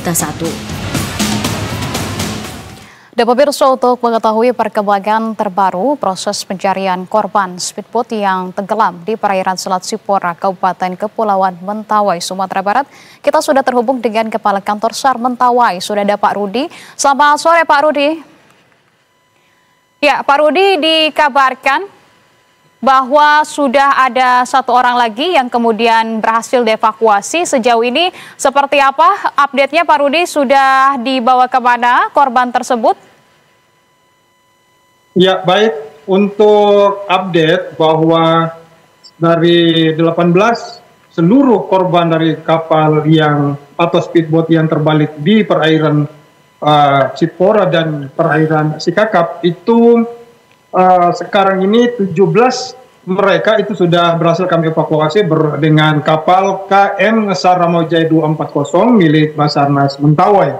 Berita 1. Dan pemirsa, untuk mengetahui perkembangan terbaru proses pencarian korban speedboat yang tenggelam di perairan Selat Sipora, Kabupaten Kepulauan Mentawai, Sumatera Barat, kita sudah terhubung dengan Kepala Kantor SAR Mentawai. Sudah ada Pak Rudi. Selamat sore Pak Rudi. Ya, Pak Rudi, dikabarkan bahwa sudah ada satu orang lagi yang kemudian berhasil dievakuasi. Sejauh ini seperti apa update-nya Pak Rudi? Sudah dibawa kemana korban tersebut? Ya, baik. Untuk update bahwa dari 18 seluruh korban dari kapal yang atau speedboat yang terbalik di perairan Sipora dan perairan Sikakap itu sekarang ini 17 mereka itu sudah berhasil kami evakuasi dengan kapal KM Saramojaya 240 milik Basarnas Mentawai.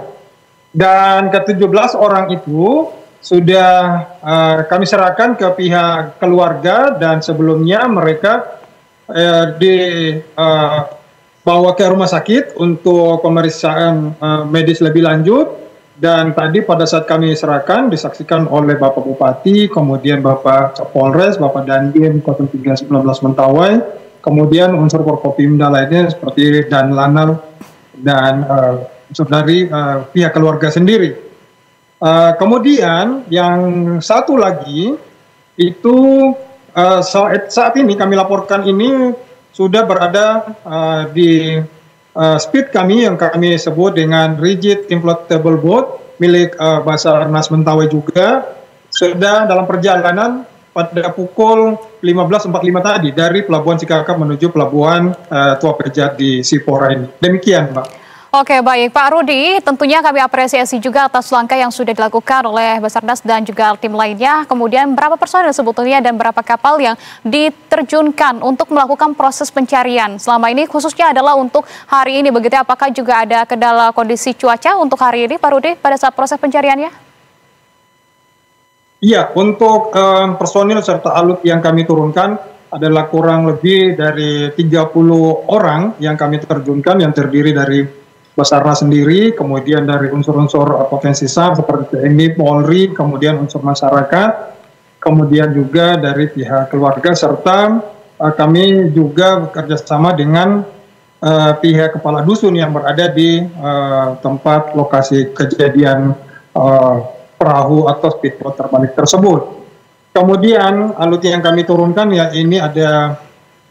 Dan ke-17 orang itu sudah kami serahkan ke pihak keluarga, dan sebelumnya mereka dibawa ke rumah sakit untuk pemeriksaan medis lebih lanjut. Dan tadi pada saat kami serahkan disaksikan oleh Bapak Bupati, kemudian Bapak Kapolres, Bapak Dandim 0319 Mentawai, kemudian unsur Forkopimda lainnya seperti Dan Lanal dan unsur dari pihak keluarga sendiri. Kemudian yang satu lagi itu saat ini kami laporkan ini sudah berada di speed kami yang kami sebut dengan rigid inflatable boat milik Basarnas Mentawai juga sudah dalam perjalanan pada pukul 15.45 tadi dari Pelabuhan Sikakap menuju Pelabuhan Tua Pejat di Sipora ini. Demikian, Mbak. Oke, baik Pak Rudi, tentunya kami apresiasi juga atas langkah yang sudah dilakukan oleh Basarnas dan juga tim lainnya. Kemudian berapa personil sebetulnya dan berapa kapal yang diterjunkan untuk melakukan proses pencarian selama ini, khususnya adalah untuk hari ini begitu? Apakah juga ada kendala kondisi cuaca untuk hari ini Pak Rudi pada saat proses pencariannya? Iya, untuk personil serta alut yang kami turunkan adalah kurang lebih dari 30 orang yang kami terjunkan, yang terdiri dari Basarnas sendiri, kemudian dari unsur-unsur potensi SAR seperti TNI, Polri, kemudian unsur masyarakat, kemudian juga dari pihak keluarga, serta kami juga bekerjasama dengan pihak kepala dusun yang berada di tempat lokasi kejadian perahu atau speedboat terbalik tersebut. Kemudian alut yang kami turunkan ya ini ada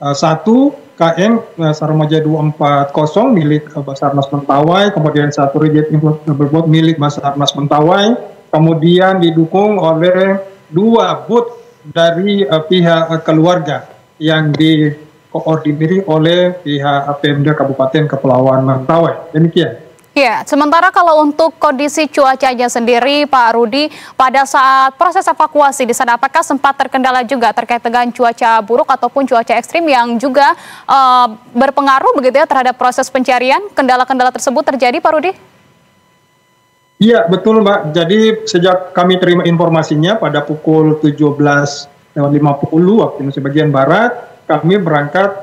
satu KM Saramojaya 240 milik Basarnas Mentawai, kemudian satu rigid inflatable boat milik Basarnas Mentawai, kemudian didukung oleh 2 boot dari pihak keluarga yang dikoordinir oleh pihak Pemda Kabupaten Kepulauan Mentawai. Demikian. Ya, sementara kalau untuk kondisi cuacanya sendiri, Pak Rudi, pada saat proses evakuasi di sana, apakah sempat terkendala juga terkait dengan cuaca buruk ataupun cuaca ekstrim yang juga berpengaruh begitu ya terhadap proses pencarian? Kendala-kendala tersebut terjadi, Pak Rudi? Iya, betul, Mbak. Jadi sejak kami terima informasinya pada pukul 17.50 waktu Indonesia bagian Barat, kami berangkat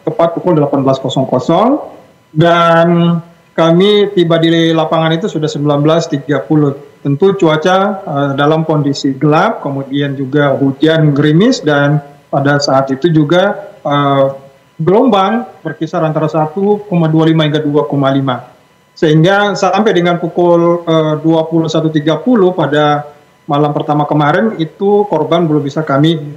tepat pukul 18.00 dan kami tiba di lapangan itu sudah 19.30. Tentu cuaca dalam kondisi gelap, kemudian juga hujan gerimis, dan pada saat itu juga gelombang berkisar antara 1,25 hingga 2,5. Sehingga sampai dengan pukul 21.30 pada malam pertama kemarin itu korban belum bisa kami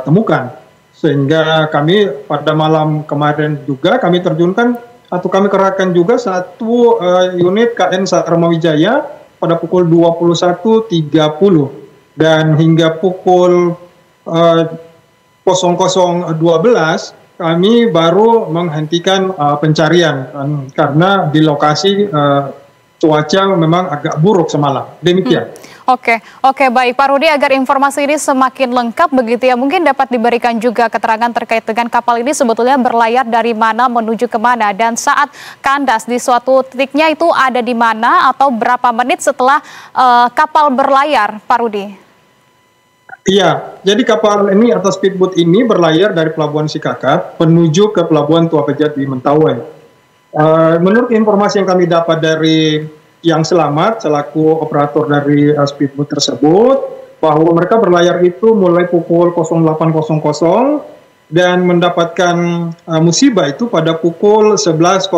temukan. Sehingga kami pada malam kemarin juga kami terjunkan atau kami kerahkan juga satu unit KN Saramojaya pada pukul 21.30, dan hingga pukul 00.12 kami baru menghentikan pencarian karena di lokasi cuaca memang agak buruk semalam. Demikian. Oke, baik Pak Rudi, agar informasi ini semakin lengkap begitu ya, mungkin dapat diberikan juga keterangan terkait dengan kapal ini sebetulnya berlayar dari mana menuju kemana, dan saat kandas di suatu titiknya itu ada di mana atau berapa menit setelah kapal berlayar, Pak Rudi? Iya, jadi kapal ini atau speedboat ini berlayar dari Pelabuhan Sikakap menuju ke Pelabuhan Tua Pejat di Mentawai. Menurut informasi yang kami dapat dari yang selamat selaku operator dari speedboat tersebut, bahwa mereka berlayar itu mulai pukul 08.00 dan mendapatkan musibah itu pada pukul 11.00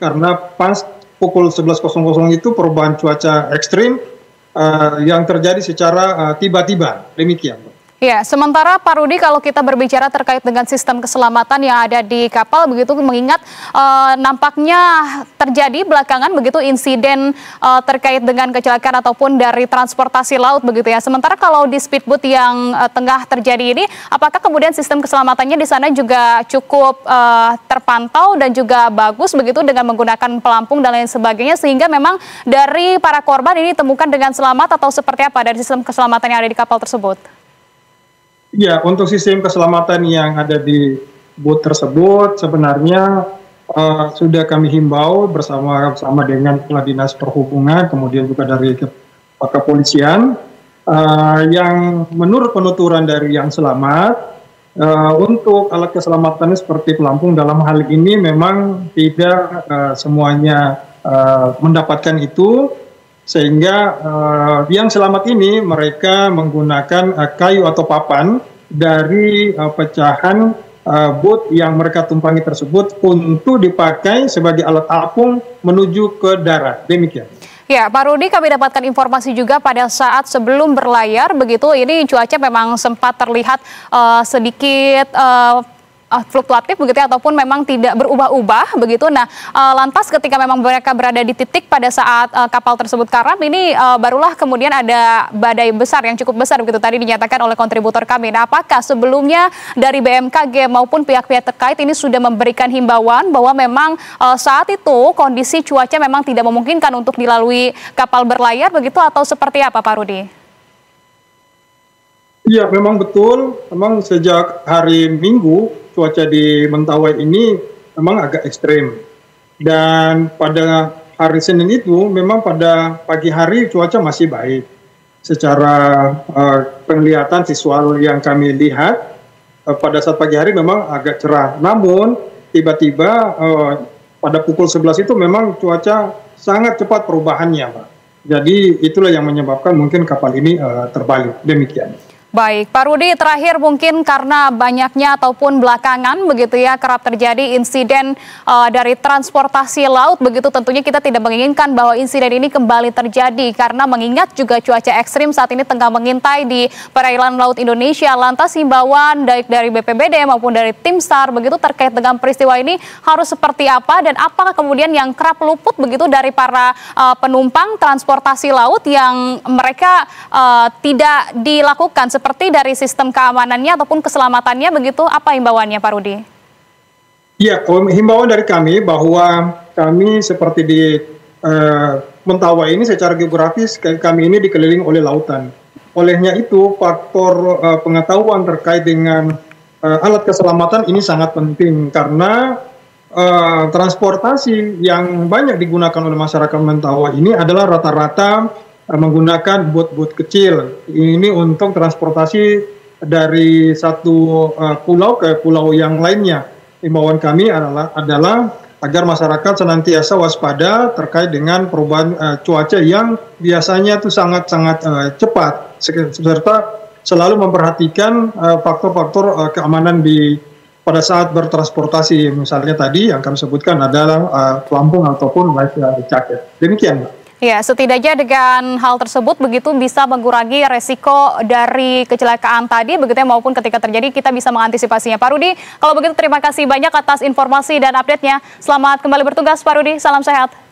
karena pas pukul 11.00 itu perubahan cuaca ekstrim yang terjadi secara tiba-tiba. Demikian. Ya, sementara Pak Rudi, kalau kita berbicara terkait dengan sistem keselamatan yang ada di kapal, begitu mengingat nampaknya terjadi belakangan begitu insiden terkait dengan kecelakaan ataupun dari transportasi laut begitu ya. Sementara kalau di speedboat yang tengah terjadi ini, apakah kemudian sistem keselamatannya di sana juga cukup terpantau dan juga bagus begitu dengan menggunakan pelampung dan lain sebagainya, sehingga memang dari para korban ini ditemukan dengan selamat, atau seperti apa dari sistem keselamatan yang ada di kapal tersebut? Ya, untuk sistem keselamatan yang ada di boot tersebut sebenarnya sudah kami himbau bersama dengan Kepala Dinas Perhubungan, kemudian juga dari kepolisian, yang menurut penuturan dari yang selamat, untuk alat keselamatan seperti pelampung dalam hal ini memang tidak semuanya mendapatkan itu, sehingga yang selamat ini mereka menggunakan kayu atau papan dari pecahan boot yang mereka tumpangi tersebut untuk dipakai sebagai alat apung menuju ke darat. Demikian. Ya, Pak Rudi, kami dapatkan informasi juga pada saat sebelum berlayar begitu, ini cuaca memang sempat terlihat sedikit fluktuatif begitu ya, ataupun memang tidak berubah-ubah begitu. Nah, lantas ketika memang mereka berada di titik pada saat kapal tersebut karam ini, barulah kemudian ada badai besar yang cukup besar begitu, tadi dinyatakan oleh kontributor kami. Nah, apakah sebelumnya dari BMKG maupun pihak-pihak terkait ini sudah memberikan himbauan bahwa memang saat itu kondisi cuaca memang tidak memungkinkan untuk dilalui kapal berlayar begitu, atau seperti apa, Pak Rudi? Iya, memang betul. Memang sejak hari Minggu cuaca di Mentawai ini memang agak ekstrim. Dan pada hari Senin itu memang pada pagi hari cuaca masih baik. Secara penglihatan visual yang kami lihat, pada saat pagi hari memang agak cerah. Namun tiba-tiba pada pukul 11 itu memang cuaca sangat cepat perubahannya, Pak. Jadi itulah yang menyebabkan mungkin kapal ini terbalik. Demikian. Baik, Pak Rudi, terakhir mungkin karena banyaknya ataupun belakangan begitu ya kerap terjadi insiden dari transportasi laut begitu, tentunya kita tidak menginginkan bahwa insiden ini kembali terjadi karena mengingat juga cuaca ekstrim saat ini tengah mengintai di perairan laut Indonesia. Lantas himbauan baik dari BPBD maupun dari tim SAR begitu terkait dengan peristiwa ini harus seperti apa, dan apakah kemudian yang kerap luput begitu dari para penumpang transportasi laut yang mereka tidak dilakukan seperti dari sistem keamanannya ataupun keselamatannya begitu, apa himbauannya, Pak Rudi? Ya, himbauan dari kami bahwa kami seperti di Mentawai ini secara geografis kami ini dikelilingi oleh lautan. Olehnya itu faktor pengetahuan terkait dengan alat keselamatan ini sangat penting karena transportasi yang banyak digunakan oleh masyarakat Mentawai ini adalah rata-rata menggunakan boot-boot kecil. Ini untuk transportasi dari satu pulau ke pulau yang lainnya. Himbauan kami adalah agar masyarakat senantiasa waspada terkait dengan perubahan cuaca yang biasanya itu sangat-sangat cepat, serta selalu memperhatikan faktor-faktor keamanan pada saat bertransportasi. Misalnya tadi yang kami sebutkan adalah pelampung ataupun life jacket. Demikian, Mbak. Ya, setidaknya dengan hal tersebut begitu bisa mengurangi resiko dari kecelakaan tadi begitu ya, maupun ketika terjadi kita bisa mengantisipasinya. Pak Rudi, kalau begitu terima kasih banyak atas informasi dan update-nya. Selamat kembali bertugas, Pak Rudi. Salam sehat.